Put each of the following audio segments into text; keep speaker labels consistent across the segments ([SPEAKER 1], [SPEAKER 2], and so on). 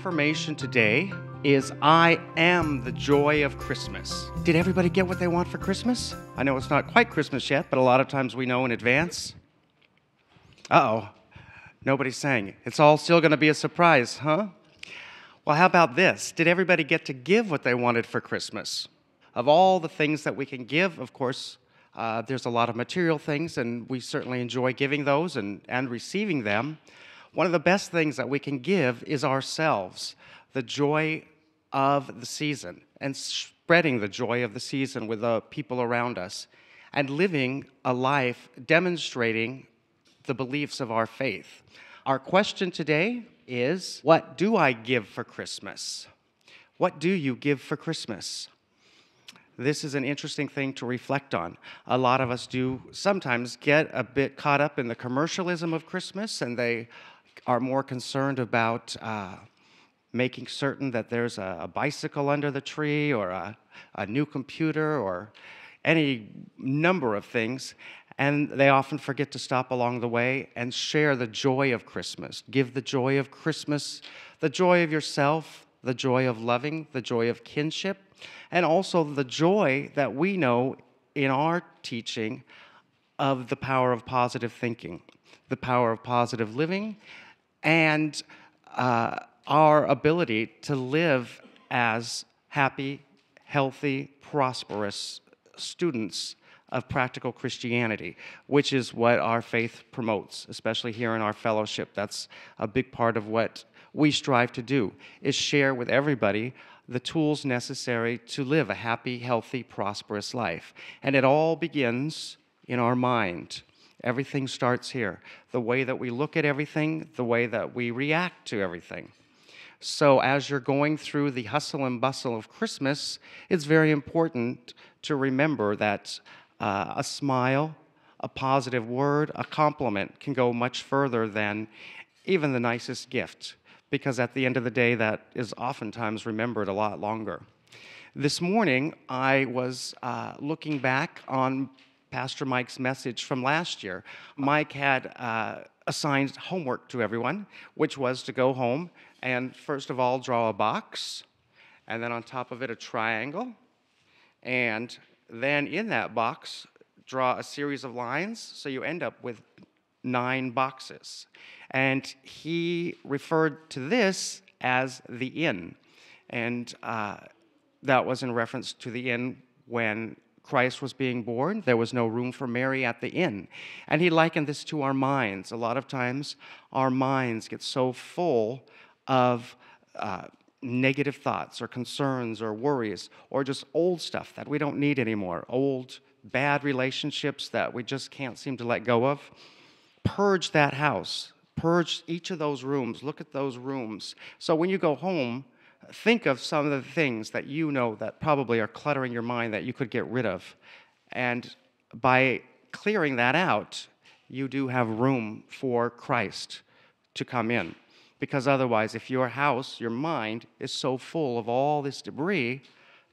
[SPEAKER 1] affirmation today is I am the joy of Christmas. Did everybody get what they want for Christmas? I know it's not quite Christmas yet, but a lot of times we know in advance. Uh-oh, nobody's saying. It's all still going to be a surprise, huh? Well, how about this? Did everybody get to give what they wanted for Christmas? Of all the things that we can give, of course, there's a lot of material things, and we certainly enjoy giving those and receiving them. One of the best things that we can give is ourselves, the joy of the season, and spreading the joy of the season with the people around us, and living a life demonstrating the beliefs of our faith. Our question today is, what do I give for Christmas? What do you give for Christmas? This is an interesting thing to reflect on. A lot of us do sometimes get a bit caught up in the commercialism of Christmas, and they are more concerned about making certain that there's a bicycle under the tree or a new computer or any number of things, and they often forget to stop along the way and share the joy of Christmas. Give the joy of Christmas, the joy of yourself, the joy of loving, the joy of kinship, and also the joy that we know in our teaching of the power of positive thinking, the power of positive living, and our ability to live as happy, healthy, prosperous students of practical Christianity, which is what our faith promotes, especially here in our fellowship. That's a big part of what we strive to do, is share with everybody the tools necessary to live a happy, healthy, prosperous life. And it all begins in our mind. Everything starts here. The way that we look at everything, the way that we react to everything. So as you're going through the hustle and bustle of Christmas, it's very important to remember that a smile, a positive word, a compliment can go much further than even the nicest gift, because at the end of the day, that is oftentimes remembered a lot longer. This morning, I was looking back on Pastor Mike's message from last year. Mike had assigned homework to everyone, which was to go home and first of all draw a box, and then on top of it a triangle, and then in that box draw a series of lines, so you end up with 9 boxes. And he referred to this as the inn, and that was in reference to the inn when Christ was being born. There was no room for Mary at the inn. And he likened this to our minds. A lot of times, our minds get so full of negative thoughts or concerns or worries or just old stuff that we don't need anymore, old, bad relationships that we just can't seem to let go of. Purge that house. Purge each of those rooms. Look at those rooms. So when you go home, think of some of the things that you know that probably are cluttering your mind that you could get rid of. And by clearing that out, you do have room for Christ to come in. Because otherwise, if your house, your mind, is so full of all this debris,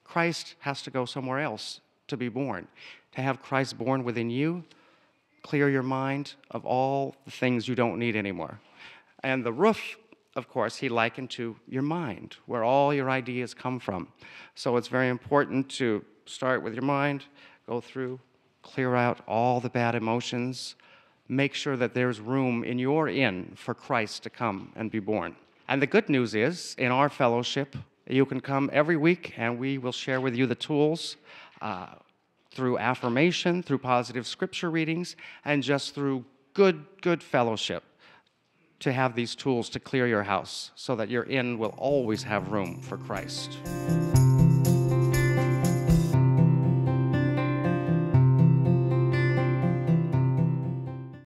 [SPEAKER 1] Christ has to go somewhere else to be born. To have Christ born within you, clear your mind of all the things you don't need anymore. And the roof, of course, he likened to your mind, where all your ideas come from. So it's very important to start with your mind, go through, clear out all the bad emotions, make sure that there's room in your inn for Christ to come and be born. And the good news is, in our fellowship, you can come every week, and we will share with you the tools through affirmation, through positive scripture readings, and just through good fellowship, to have these tools to clear your house so that your inn will always have room for Christ.